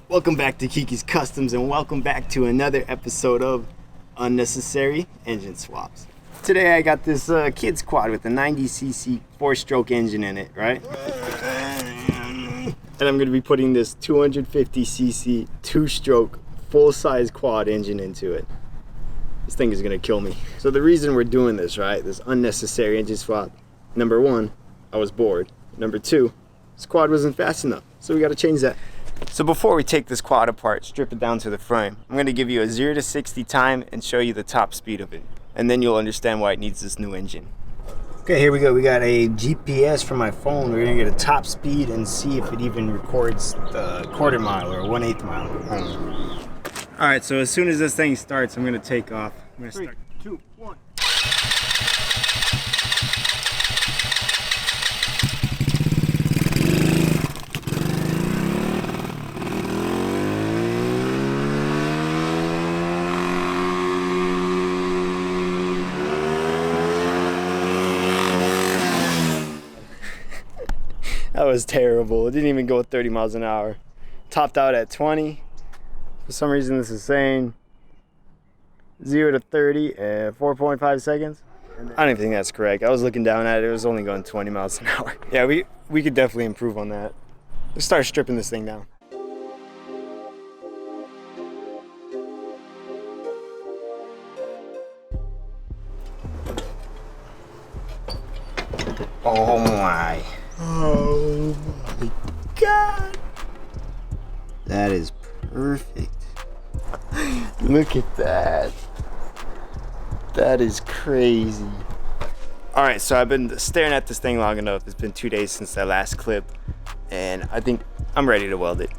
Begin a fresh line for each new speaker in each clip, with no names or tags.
Welcome back to Kiki's Customs and welcome back to another episode of Unnecessary Engine Swaps. Today I got this kid's quad with a 90cc 4-stroke engine in it, right? And I'm going to be putting this 250cc 2-stroke full-size quad engine into it. This thing is going to kill me. So the reason we're doing this, right, this unnecessary engine swap, number one, I was bored. Number two, this quad wasn't fast enough, so we got to change that. So before we take this quad apart, strip it down to the frame, I'm going to give you a 0 to 60 time and show you the top speed of it. And then you'll understand why it needs this new engine. Okay, here we go. We got a GPS from my phone. We're going to get a top speed and see if it even records the 1/4 mile or 1/8 mile. I don't know. All right, so as soon as this thing starts, I'm going to take off. I'm going to start. 3, 2, 1. That was terrible. It didn't even go 30 miles an hour. Topped out at 20. For some reason this is saying 0 to 30 in 4.5 seconds. I don't even think that's correct. I was looking down at it. It was only going 20 miles an hour. Yeah, we could definitely improve on that. Let's start stripping this thing down. Oh my. Oh my God. That is perfect. Look at that. That is crazy. All right, so I've been staring at this thing long enough. It's been 2 days since that last clip, and I think I'm ready to weld it.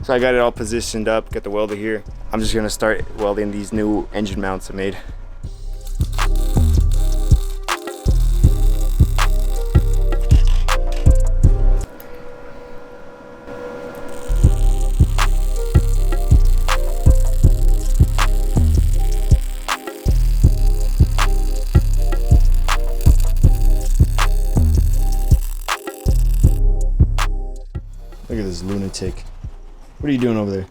So I got it all positioned up, got the welder here. I'm just gonna start welding these new engine mounts I made. Look at this lunatic. What are you doing over there?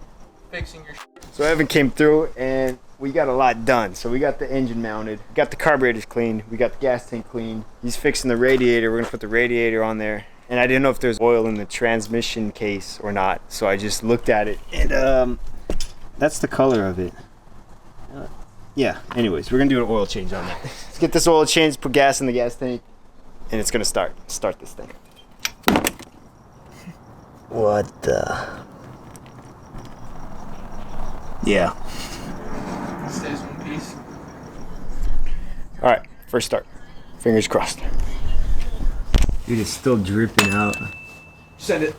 Fixing your
So Evan came through and we got a lot done. So we got the engine mounted, we got the carburetors cleaned, we got the gas tank cleaned. He's fixing the radiator. We're gonna put the radiator on there. And I didn't know if there's oil in the transmission case or not. So I just looked at it and that's the color of it. Yeah, anyways, we're gonna do an oil change on that. Let's get this oil changed, put gas in the gas tank, and it's gonna start this thing. What the? Yeah.
stays one piece.
All right, first start. Fingers crossed. Dude, it's still dripping out.
Send it.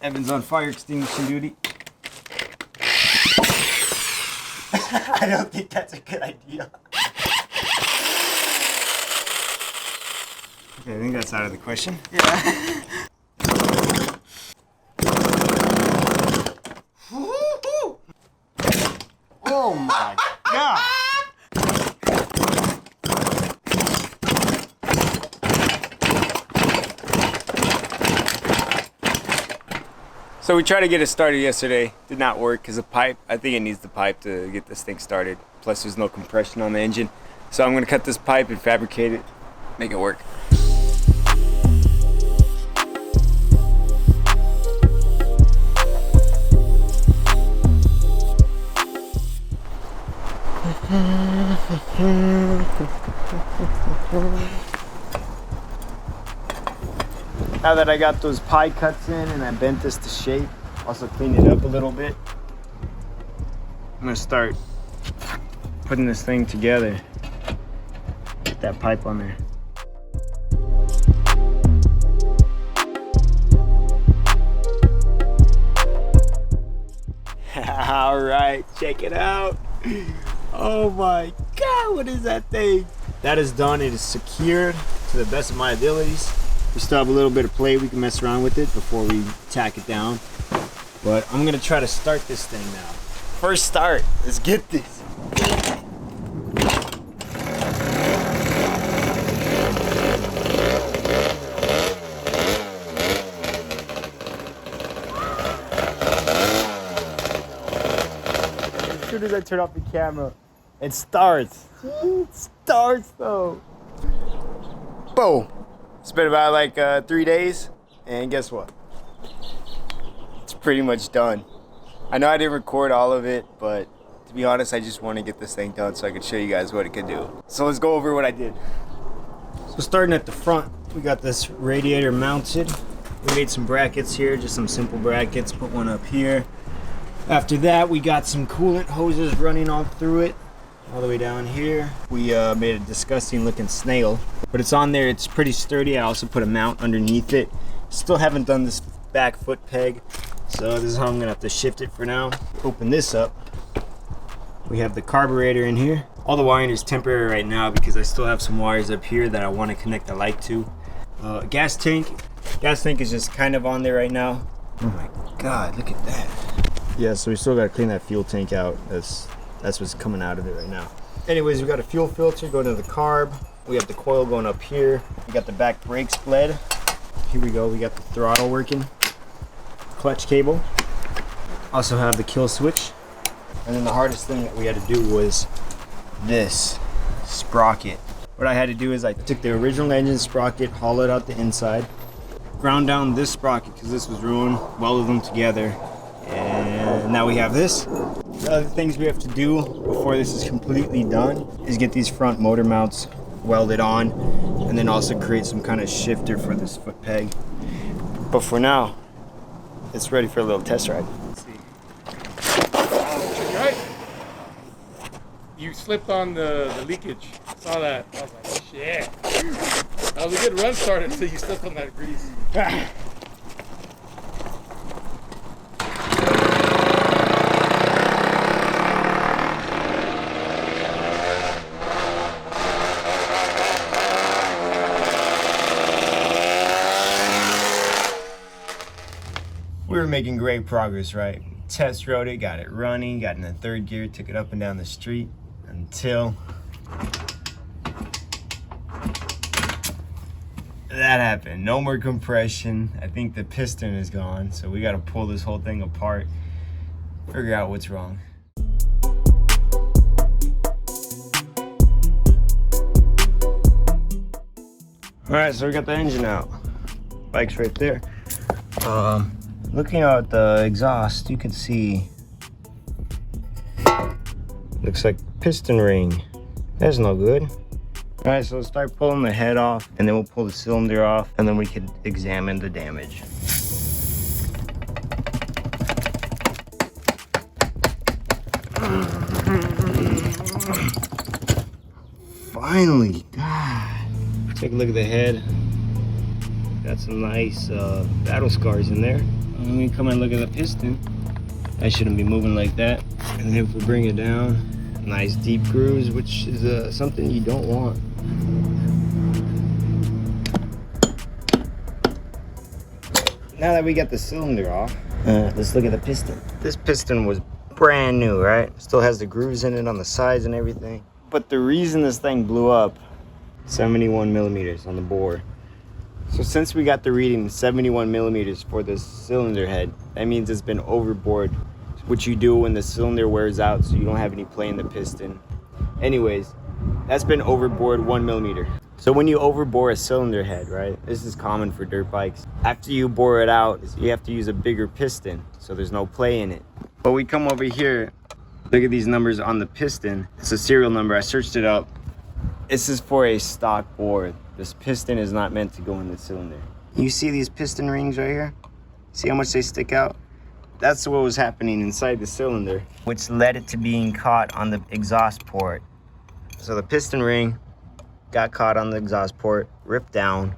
Evan's on fire extinguishing duty. I don't think that's a good idea. Okay, I think that's out of the question.
Yeah.
Oh my God! So we tried to get it started yesterday. Did not work because the pipe, I think it needs the pipe to get this thing started. Plus there's no compression on the engine. So I'm gonna cut this pipe and fabricate it, make it work. Now that I got those pie cuts in and I bent this to shape, also cleaned it up a little bit, I'm gonna start putting this thing together. Get that pipe on there. All right, check it out. Oh my God, what is that thing? That is done. It is secured to the best of my abilities. We still have a little bit of play. We can mess around with it before we tack it down. But I'm gonna try to start this thing now. First start, let's get this. soon as I turn off the camera, it starts. It starts though. Boom. It's been about like 3 days, and guess what? It's pretty much done. I know I didn't record all of it, but to be honest, I just want to get this thing done so I could show you guys what it could do. So let's go over what I did. So starting at the front, we got this radiator mounted. We made some brackets here, just some simple brackets, put one up here. After that, we got some coolant hoses running all through it, all the way down here. We made a disgusting looking snail, but it's on there, it's pretty sturdy. I also put a mount underneath it. Still haven't done this back foot peg, so this is how I'm gonna have to shift it for now. Open this up. We have the carburetor in here. All the wiring is temporary right now because I still have some wires up here that I want to connect the light to. Gas tank. Gas tank is just kind of on there right now. Oh my God, look at that. Yeah, so we still got to clean that fuel tank out. That's what's coming out of it right now. Anyways, we got a fuel filter going to the carb. We have the coil going up here. We got the back brakes bled. Here we go. We got the throttle working. Clutch cable. Also have the kill switch. And then the hardest thing that we had to do was this sprocket. What I had to do is I took the original engine sprocket, hollowed out the inside, ground down this sprocket because this was ruined, welded them together, and now we have this. The other things we have to do before this is completely done is get these front motor mounts welded on, and then also create some kind of shifter for this foot peg. But for now, it's ready for a little test ride.
You slipped on the leakage. Saw that. I was like, shit. That was a good run start until you slipped on that grease.
We were making great progress, right? Test rode it, got it running, got in the third gear, took it up and down the street until that happened. No more compression. I think the piston is gone, so we got to pull this whole thing apart, figure out what's wrong. All right, so we got the engine out. Bike's right there. Looking at the exhaust, you can see looks like piston ring. That's no good. All right, so let's start pulling the head off, and then we'll pull the cylinder off, and then we can examine the damage. Finally, God. Take a look at the head. Got some nice battle scars in there. When we come and look at the piston, that shouldn't be moving like that. And if we bring it down, nice deep grooves, which is something you don't want. Now that we got the cylinder off, let's look at the piston. This piston was brand new, right? Still has the grooves in it on the sides and everything. But the reason this thing blew up, 71 millimeters on the bore. So since we got the reading 71 millimeters for this cylinder head, that means it's been overbored, which you do when the cylinder wears out so you don't have any play in the piston. Anyways, that's been overbored 1 millimeter. So when you overbore a cylinder head, right, this is common for dirt bikes. After you bore it out, you have to use a bigger piston, so there's no play in it. But we come over here, look at these numbers on the piston. It's a serial number, I searched it up. This is for a stock bore. This piston is not meant to go in the cylinder. You see these piston rings right here? See how much they stick out? That's what was happening inside the cylinder, which led it to being caught on the exhaust port. So the piston ring got caught on the exhaust port, ripped down,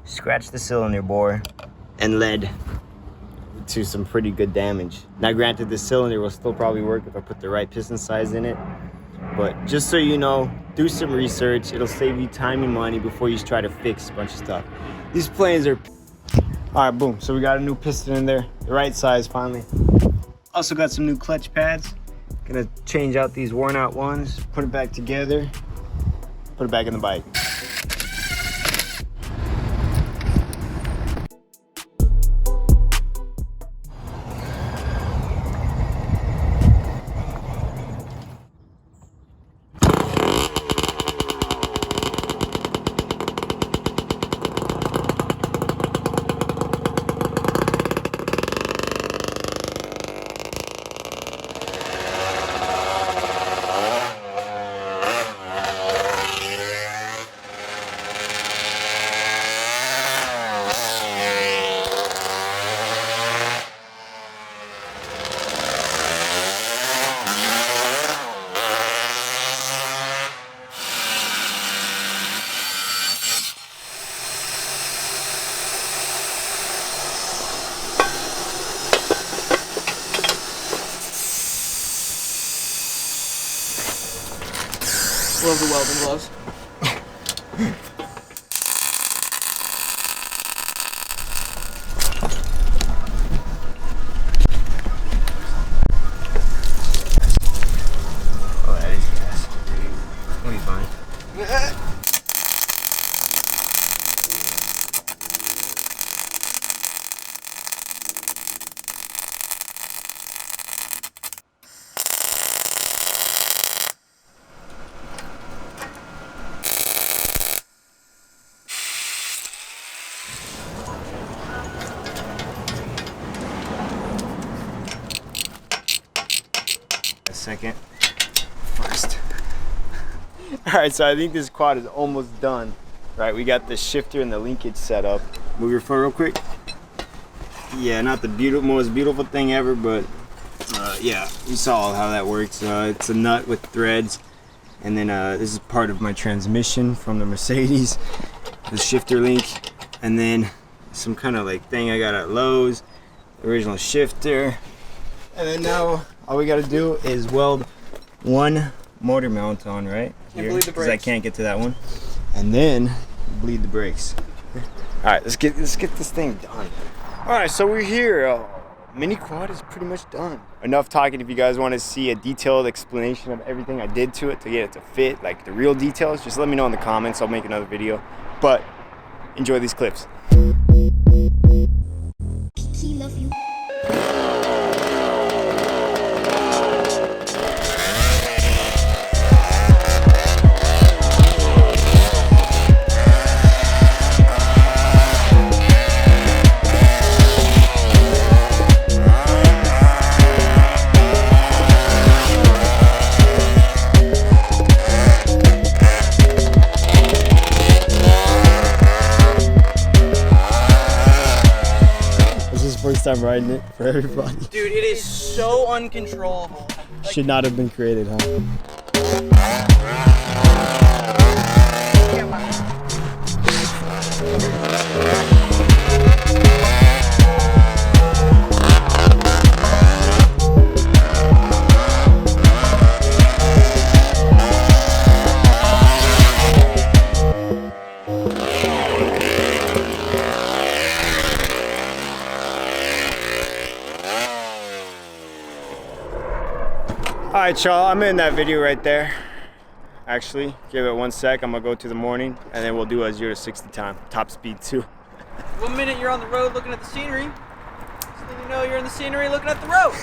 scratched the cylinder bore, and led to some pretty good damage. Now granted, the cylinder will still probably work if I put the right piston size in it, but just so you know, do some research. It'll save you time and money before you try to fix a bunch of stuff. These planes are... All right, boom. So we got a new piston in there, the right size finally. Also got some new clutch pads. Gonna change out these worn out ones, put it back together, put it back in the bike.
Love the welding gloves.
Oh, that is gas. We'll be fine. Second first. All right, so I think this quad is almost done. Right, we got the shifter and the linkage set up. Move your foot real quick. Yeah, not the most beautiful thing ever, but yeah, you saw how that works. It's a nut with threads, and then this is part of my transmission from the Mercedes, the shifter link, and then some kind of like thing I got at Lowe's, original shifter, and then now all we got to do is weld one motor mount on right here, because I can't get to that one, and then bleed the brakes. All right, let's get this thing done. All right, so we're here. Mini quad is pretty much done. Enough talking. If you guys want to see a detailed explanation of everything I did to it to get it to fit, like the real details, just let me know in the comments. I'll make another video. But enjoy these clips.
Love you.
First time riding it for everybody.
Dude, it is so uncontrollable.
Should not have been created, huh? All right, y'all, I'm in that video right there. Actually, give it 1 sec. I'm gonna go to the morning, and then we'll do a 0 to 60 time, top speed too.
1 minute you're on the road looking at the scenery, so then you know you're in the scenery looking at the road.